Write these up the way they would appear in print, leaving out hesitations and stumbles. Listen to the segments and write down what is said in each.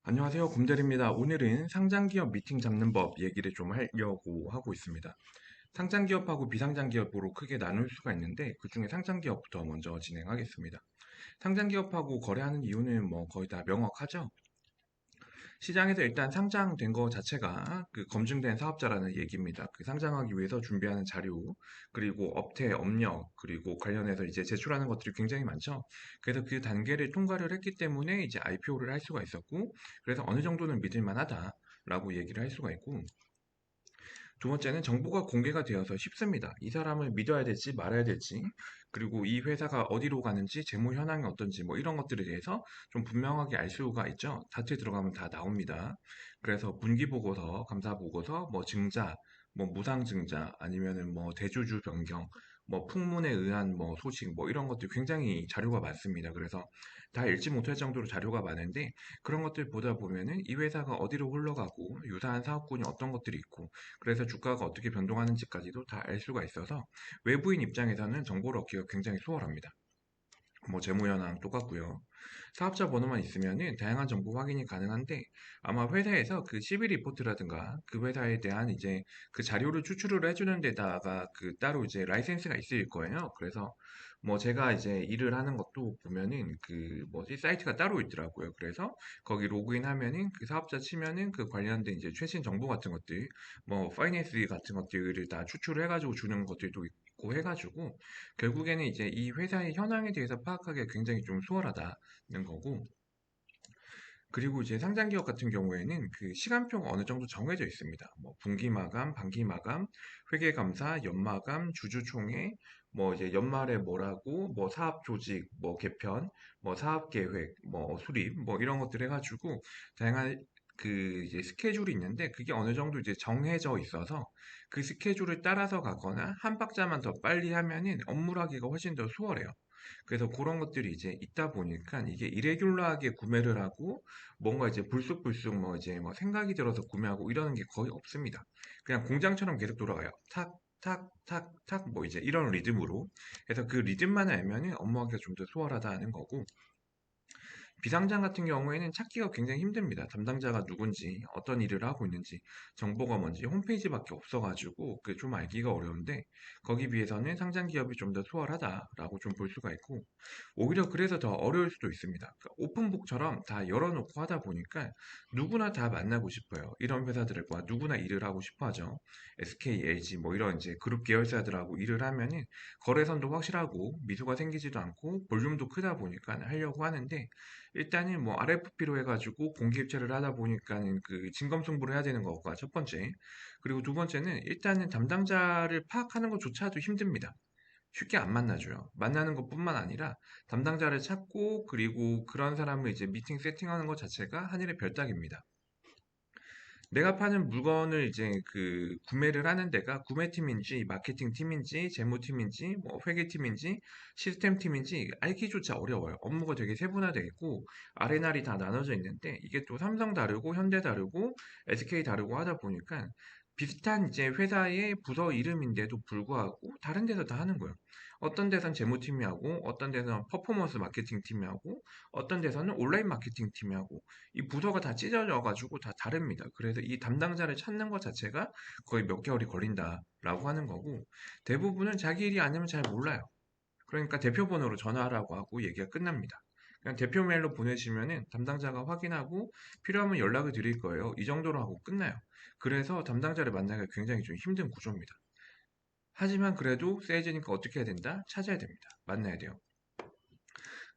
안녕하세요. 곰대리입니다. 오늘은 상장기업 미팅 잡는 법 얘기를 좀 하려고 하고 있습니다. 상장기업하고 비상장기업으로 크게 나눌 수가 있는데 그중에 상장기업부터 먼저 진행하겠습니다. 상장기업하고 거래하는 이유는 뭐 거의 다 명확하죠? 시장에서 일단 상장된 거 자체가 그 검증된 사업자라는 얘기입니다. 그 상장하기 위해서 준비하는 자료, 그리고 업태, 업력, 그리고 관련해서 이제 제출하는 것들이 굉장히 많죠. 그래서 그 단계를 통과를 했기 때문에 이제 IPO를 할 수가 있었고, 그래서 어느 정도는 믿을 만하다라고 얘기를 할 수가 있고, 두 번째는 정보가 공개가 되어서 쉽습니다. 이 사람을 믿어야 될지 말아야 될지, 그리고 이 회사가 어디로 가는지, 재무 현황이 어떤지, 뭐 이런 것들에 대해서 좀 분명하게 알 수가 있죠. 다트에 들어가면 다 나옵니다. 그래서 분기 보고서, 감사 보고서, 뭐 증자, 뭐 무상 증자, 아니면은 뭐 대주주 변경, 뭐 풍문에 의한 뭐 소식, 뭐 이런 것들 굉장히 자료가 많습니다. 그래서 다 읽지 못할 정도로 자료가 많은데 그런 것들 보다 보면은 이 회사가 어디로 흘러가고 유사한 사업군이 어떤 것들이 있고 그래서 주가가 어떻게 변동하는지까지도 다 알 수가 있어서 외부인 입장에서는 정보를 얻기가 굉장히 수월합니다. 뭐 재무 현황 똑같고요. 사업자 번호만 있으면은 다양한 정보 확인이 가능한데 아마 회사에서 그 CB 리포트라든가 그 회사에 대한 이제 그 자료를 추출을 해주는 데다가 그 따로 이제 라이센스가 있을 거예요. 그래서 뭐 제가 이제 일을 하는 것도 보면은 그 뭐지 사이트가 따로 있더라고요. 그래서 거기 로그인 하면은 그 사업자 치면은 그 관련된 이제 최신 정보 같은 것들 뭐 파이낸스 같은 것들을 다 추출을 해가지고 주는 것들도 있고 해가지고 결국에는 이제 이 회사의 현황에 대해서 파악하기가 굉장히 좀 수월하다는 거고, 그리고 이제 상장기업 같은 경우에는 그 시간표가 어느 정도 정해져 있습니다. 뭐 분기 마감, 반기 마감, 회계 감사, 연마감, 주주총회, 뭐 이제 연말에 뭐라고, 뭐 사업 조직, 뭐 개편, 뭐 사업 계획, 뭐 수립, 뭐 이런 것들 해가지고 다양한 그 이제 스케줄이 있는데 그게 어느 정도 이제 정해져 있어서 그 스케줄을 따라서 가거나 한 박자만 더 빨리 하면은 업무를 하기가 훨씬 더 수월해요. 그래서 그런 것들이 이제 있다 보니까 이게 이레귤러하게 구매를 하고 뭔가 이제 불쑥불쑥 뭐 이제 뭐 생각이 들어서 구매하고 이러는 게 거의 없습니다. 그냥 공장처럼 계속 돌아가요. 탁, 탁, 탁, 탁, 뭐 이제 이런 리듬으로. 그래서 그 리듬만 알면은 업무하기가 좀 더 수월하다는 거고. 비상장 같은 경우에는 찾기가 굉장히 힘듭니다. 담당자가 누군지, 어떤 일을 하고 있는지, 정보가 뭔지 홈페이지밖에 없어가지고 그게 좀 알기가 어려운데 거기 비해서는 상장 기업이 좀 더 수월하다라고 좀 볼 수가 있고 오히려 그래서 더 어려울 수도 있습니다. 그러니까 오픈북처럼 다 열어놓고 하다 보니까 누구나 다 만나고 싶어요. 이런 회사들과 누구나 일을 하고 싶어 하죠. SK, LG 뭐 이런 이제 그룹 계열사들하고 일을 하면은 거래선도 확실하고 미수가 생기지도 않고 볼륨도 크다 보니까 하려고 하는데 일단은 뭐 RFP로 해가지고 공개 입찰을 하다 보니까는 그 진검승부를 해야 되는 거가 첫 번째. 그리고 두 번째는 일단은 담당자를 파악하는 것조차도 힘듭니다. 쉽게 안 만나줘요. 만나는 것뿐만 아니라 담당자를 찾고 그리고 그런 사람을 이제 미팅 세팅하는 것 자체가 하늘의 별 따기입니다. 내가 파는 물건을 이제 그 구매를 하는 데가 구매팀인지 마케팅 팀인지 재무팀인지 뭐 회계팀인지 시스템 팀인지 알기조차 어려워요. 업무가 되게 세분화되어 있고 아레날이 다 나눠져 있는데 이게 또 삼성 다르고 현대 다르고 SK 다르고 하다 보니까 비슷한 이제 회사의 부서 이름인데도 불구하고 다른 데서 다 하는 거예요. 어떤 데선 재무팀이 하고 어떤 데선 퍼포먼스 마케팅 팀이 하고 어떤 데서는 온라인 마케팅 팀이 하고 이 부서가 다 찢어져 가지고 다 다릅니다. 그래서 이 담당자를 찾는 것 자체가 거의 몇 개월이 걸린다라고 하는 거고 대부분은 자기 일이 아니면 잘 몰라요. 그러니까 대표 번호로 전화하라고 하고 얘기가 끝납니다. 그냥 대표 메일로 보내시면은 담당자가 확인하고 필요하면 연락을 드릴 거예요. 이 정도로 하고 끝나요. 그래서 담당자를 만나기가 굉장히 좀 힘든 구조입니다. 하지만 그래도 세해지니까 어떻게 해야 된다? 찾아야 됩니다. 만나야 돼요.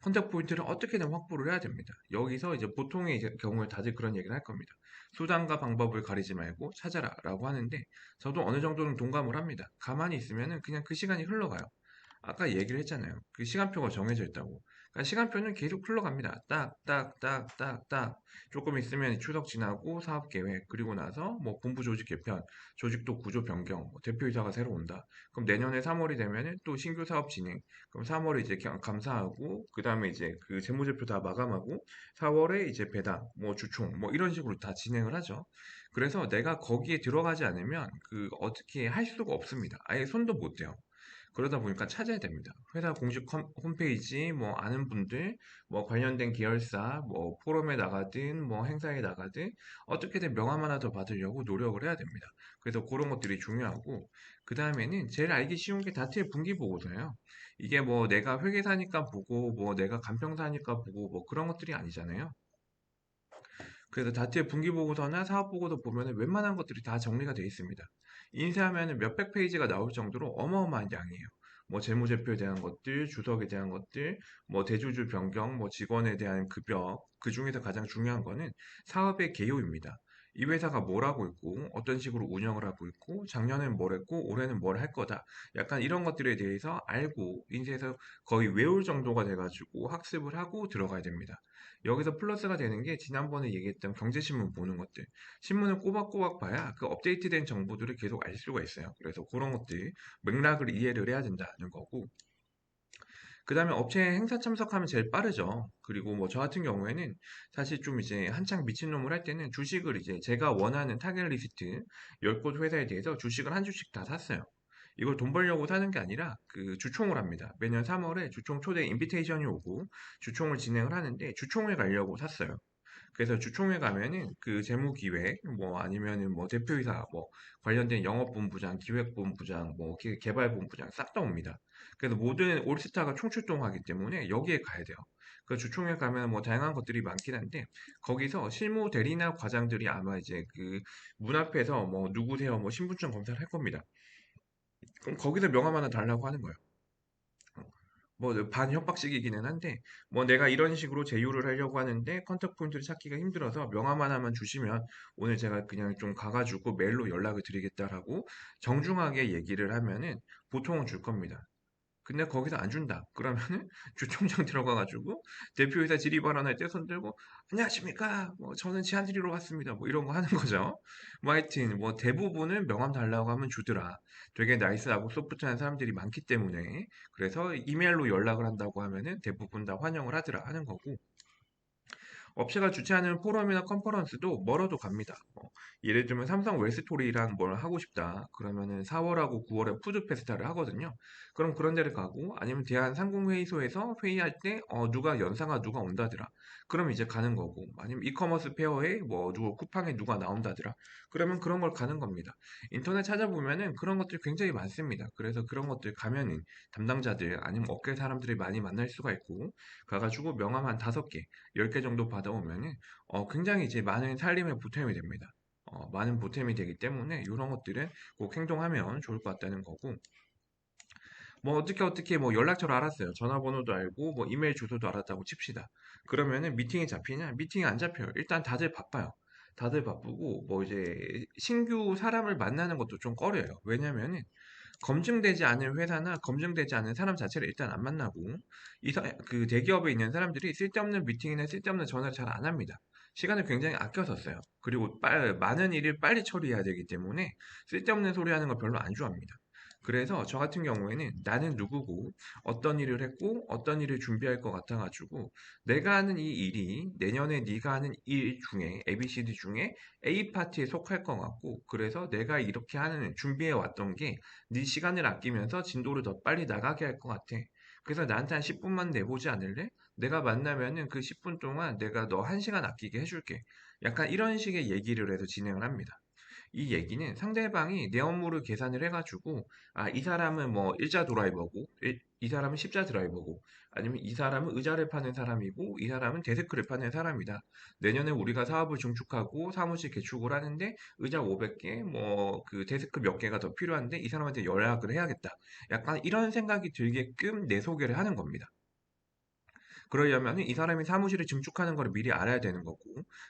컨택 포인트를 어떻게든 확보를 해야 됩니다. 여기서 이제 보통의 경우에 다들 그런 얘기를 할 겁니다. 수단과 방법을 가리지 말고 찾아라 라고 하는데 저도 어느 정도는 동감을 합니다. 가만히 있으면 그냥 그 시간이 흘러가요. 아까 얘기를 했잖아요. 그 시간표가 정해져 있다고. 그러니까 시간표는 계속 흘러갑니다. 딱, 딱, 딱, 딱, 딱. 조금 있으면 추석 지나고 사업 계획, 그리고 나서 뭐 본부 조직 개편, 조직도 구조 변경, 뭐 대표이사가 새로 온다. 그럼 내년에 3월이 되면은 또 신규 사업 진행. 그럼 3월에 이제 감사하고, 그 다음에 이제 그 재무제표 다 마감하고, 4월에 이제 배당, 뭐 주총, 뭐 이런 식으로 다 진행을 하죠. 그래서 내가 거기에 들어가지 않으면 그 어떻게 할 수가 없습니다. 아예 손도 못 대요. 그러다 보니까 찾아야 됩니다. 회사 공식 홈페이지, 뭐 아는 분들, 뭐 관련된 계열사, 뭐 포럼에 나가든, 뭐 행사에 나가든 어떻게든 명함 하나 더 받으려고 노력을 해야 됩니다. 그래서 그런 것들이 중요하고, 그 다음에는 제일 알기 쉬운 게 다트의 분기 보고서예요. 이게 뭐 내가 회계사니까 보고, 뭐 내가 간평사니까 보고, 뭐 그런 것들이 아니잖아요. 그래서 다트의 분기보고서나 사업보고서 보면 웬만한 것들이 다 정리가 되어 있습니다. 인쇄하면 몇백 페이지가 나올 정도로 어마어마한 양이에요. 뭐 재무제표에 대한 것들, 주석에 대한 것들, 뭐 대주주 변경, 뭐 직원에 대한 급여, 그 중에서 가장 중요한 거는 사업의 개요입니다. 이 회사가 뭘 하고 있고, 어떤 식으로 운영을 하고 있고, 작년엔 뭘 했고, 올해는 뭘 할 거다. 약간 이런 것들에 대해서 알고, 인쇄해서 거의 외울 정도가 돼가지고 학습을 하고 들어가야 됩니다. 여기서 플러스가 되는 게 지난번에 얘기했던 경제신문 보는 것들. 신문을 꼬박꼬박 봐야 그 업데이트된 정보들을 계속 알 수가 있어요. 그래서 그런 것들, 맥락을 이해를 해야 된다는 거고. 그 다음에 업체 행사 참석하면 제일 빠르죠. 그리고 뭐 저 같은 경우에는 사실 좀 이제 한창 미친놈을 할 때는 주식을 이제 제가 원하는 타겟 리스트 10곳 회사에 대해서 주식을 한 주씩 다 샀어요. 이걸 돈 벌려고 사는 게 아니라 그 주총을 합니다. 매년 3월에 주총 초대 인비테이션이 오고 주총을 진행을 하는데 주총에 가려고 샀어요. 그래서 주총회 가면은 그 재무기획 뭐 아니면은 뭐 대표이사 뭐 관련된 영업본부장, 기획본부장, 뭐 개발본부장 싹 다 옵니다. 그래서 모든 올스타가 총출동하기 때문에 여기에 가야 돼요. 그 주총회 가면 뭐 다양한 것들이 많긴 한데 거기서 실무 대리나 과장들이 아마 이제 그 문 앞에서 뭐 누구세요 뭐 신분증 검사를 할 겁니다. 그럼 거기서 명함 하나 달라고 하는 거예요. 뭐 반협박식이기는 한데 뭐 내가 이런 식으로 제휴를 하려고 하는데 컨택 포인트를 찾기가 힘들어서 명함 하나만 주시면 오늘 제가 그냥 좀 가가지고 메일로 연락을 드리겠다라고 정중하게 얘기를 하면은 보통은 줄 겁니다. 근데 거기서 안 준다. 그러면은 주총장 들어가가지고 대표이사 질의 발언할 때 손들고 안녕하십니까? 뭐 저는 제안 드리러 왔습니다. 뭐 이런 거 하는 거죠. 뭐 하여튼 뭐 대부분은 명함 달라고 하면 주더라. 되게 나이스하고 소프트한 사람들이 많기 때문에 그래서 이메일로 연락을 한다고 하면은 대부분 다 환영을 하더라 하는 거고. 업체가 주최하는 포럼이나 컨퍼런스도 멀어도 갑니다. 예를 들면 삼성 웰스토리랑 뭘 하고 싶다. 그러면은 4월하고 9월에 푸드 페스타를 하거든요. 그럼 그런 데를 가고 아니면 대한상공회의소에서 회의할 때 누가 연사가 누가 온다더라. 그럼 이제 가는 거고 아니면 이커머스 페어에 뭐 누구 쿠팡에 누가 나온다더라. 그러면 그런 걸 가는 겁니다. 인터넷 찾아보면은 그런 것들이 굉장히 많습니다. 그래서 그런 것들 가면은 담당자들 아니면 업계 사람들이 많이 만날 수가 있고 가가지고 명함 한 5개 10개 정도 받아오면은 굉장히 이제 많은 살림에 보탬이 됩니다. 많은 보탬이 되기 때문에 이런 것들은 꼭 행동하면 좋을 것 같다는 거고 뭐 어떻게 뭐 연락처를 알았어요. 전화번호도 알고 뭐 이메일 주소도 알았다고 칩시다. 그러면은 미팅이 잡히냐? 미팅이 안 잡혀요. 일단 다들 바빠요. 다들 바쁘고 뭐 이제 신규 사람을 만나는 것도 좀 꺼려요. 왜냐면은 검증되지 않은 회사나 검증되지 않은 사람 자체를 일단 안 만나고 그 대기업에 있는 사람들이 쓸데없는 미팅이나 쓸데없는 전화를 잘 안 합니다. 시간을 굉장히 아껴서 써요. 그리고 많은 일을 빨리 처리해야 되기 때문에 쓸데없는 소리 하는 걸 별로 안 좋아합니다. 그래서 저 같은 경우에는 나는 누구고 어떤 일을 했고 어떤 일을 준비할 것 같아가지고 내가 하는 이 일이 내년에 네가 하는 일 중에 ABCD 중에 A 파트에 속할 것 같고 그래서 내가 이렇게 하는 준비해 왔던 게 네 시간을 아끼면서 진도를 더 빨리 나가게 할 것 같아. 그래서 나한테 한 10분만 내보지 않을래? 내가 만나면은 그 10분 동안 내가 너 1시간 아끼게 해줄게. 약간 이런 식의 얘기를 해서 진행을 합니다. 이 얘기는 상대방이 내 업무를 계산을 해가지고, 아, 이 사람은 뭐 일자 드라이버고, 이 사람은 십자 드라이버고, 아니면 이 사람은 의자를 파는 사람이고, 이 사람은 데스크를 파는 사람이다. 내년에 우리가 사업을 증축하고 사무실 개축을 하는데, 의자 500개, 뭐, 그 데스크 몇 개가 더 필요한데, 이 사람한테 연락을 해야겠다. 약간 이런 생각이 들게끔 내 소개를 하는 겁니다. 그러려면 이 사람이 사무실을 증축하는 걸 미리 알아야 되는 거고,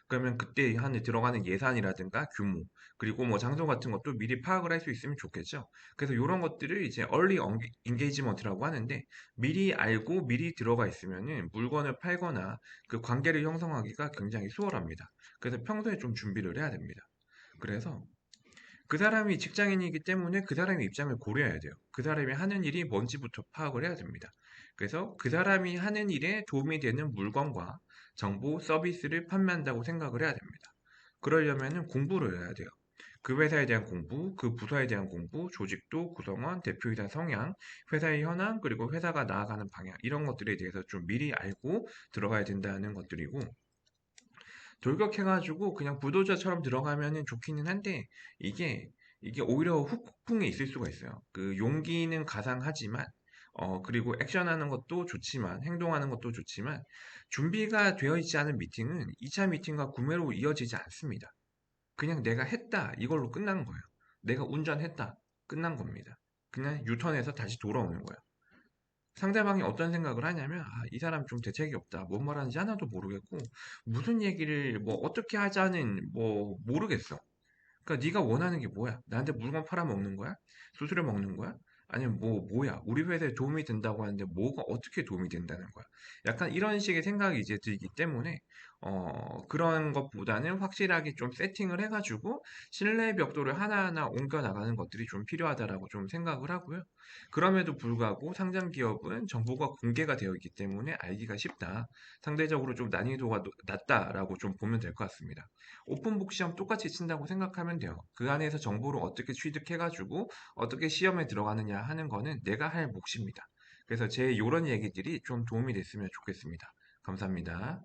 그러면 그때 한해 들어가는 예산이라든가 규모, 그리고 뭐 장소 같은 것도 미리 파악을 할 수 있으면 좋겠죠. 그래서 이런 것들을 이제 early engagement라고 하는데, 미리 알고 미리 들어가 있으면은 물건을 팔거나 그 관계를 형성하기가 굉장히 수월합니다. 그래서 평소에 좀 준비를 해야 됩니다. 그래서 그 사람이 직장인이기 때문에 그 사람의 입장을 고려해야 돼요. 그 사람이 하는 일이 뭔지부터 파악을 해야 됩니다. 그래서 그 사람이 하는 일에 도움이 되는 물건과 정보, 서비스를 판매한다고 생각을 해야 됩니다. 그러려면 공부를 해야 돼요. 그 회사에 대한 공부, 그 부서에 대한 공부, 조직도, 구성원, 대표이사 성향, 회사의 현황, 그리고 회사가 나아가는 방향, 이런 것들에 대해서 좀 미리 알고 들어가야 된다는 것들이고, 돌격해가지고 그냥 부도저처럼 들어가면은 좋기는 한데, 이게, 이게 오히려 후폭풍이 있을 수가 있어요. 그 용기는 가상하지만, 그리고 액션하는 것도 좋지만, 행동하는 것도 좋지만, 준비가 되어 있지 않은 미팅은 2차 미팅과 구매로 이어지지 않습니다. 그냥 내가 했다 이걸로 끝나는 거예요. 내가 운전했다 끝난 겁니다. 그냥 유턴해서 다시 돌아오는 거예요. 상대방이 어떤 생각을 하냐면 이 사람 좀 대책이 없다. 뭔 말하는지 하나도 모르겠고 무슨 얘기를 뭐 어떻게 하자는 뭐 모르겠어. 그러니까 네가 원하는 게 뭐야? 나한테 물건 팔아먹는 거야? 수수료 먹는 거야? 아니면 뭐야? 우리 회사에 도움이 된다고 하는데 뭐가 어떻게 도움이 된다는 거야? 약간 이런 식의 생각이 이제 들기 때문에 그런 것보다는 확실하게 좀 세팅을 해가지고 신뢰 벽돌을 하나하나 옮겨 나가는 것들이 좀 필요하다라고 좀 생각을 하고요. 그럼에도 불구하고 상장 기업은 정보가 공개가 되어 있기 때문에 알기가 쉽다. 상대적으로 좀 난이도가 낮다라고 좀 보면 될 것 같습니다. 오픈북 시험 똑같이 친다고 생각하면 돼요. 그 안에서 정보를 어떻게 취득해가지고 어떻게 시험에 들어가느냐 하는 거는 내가 할 몫입니다. 그래서 제 이런 얘기들이 좀 도움이 됐으면 좋겠습니다. 감사합니다.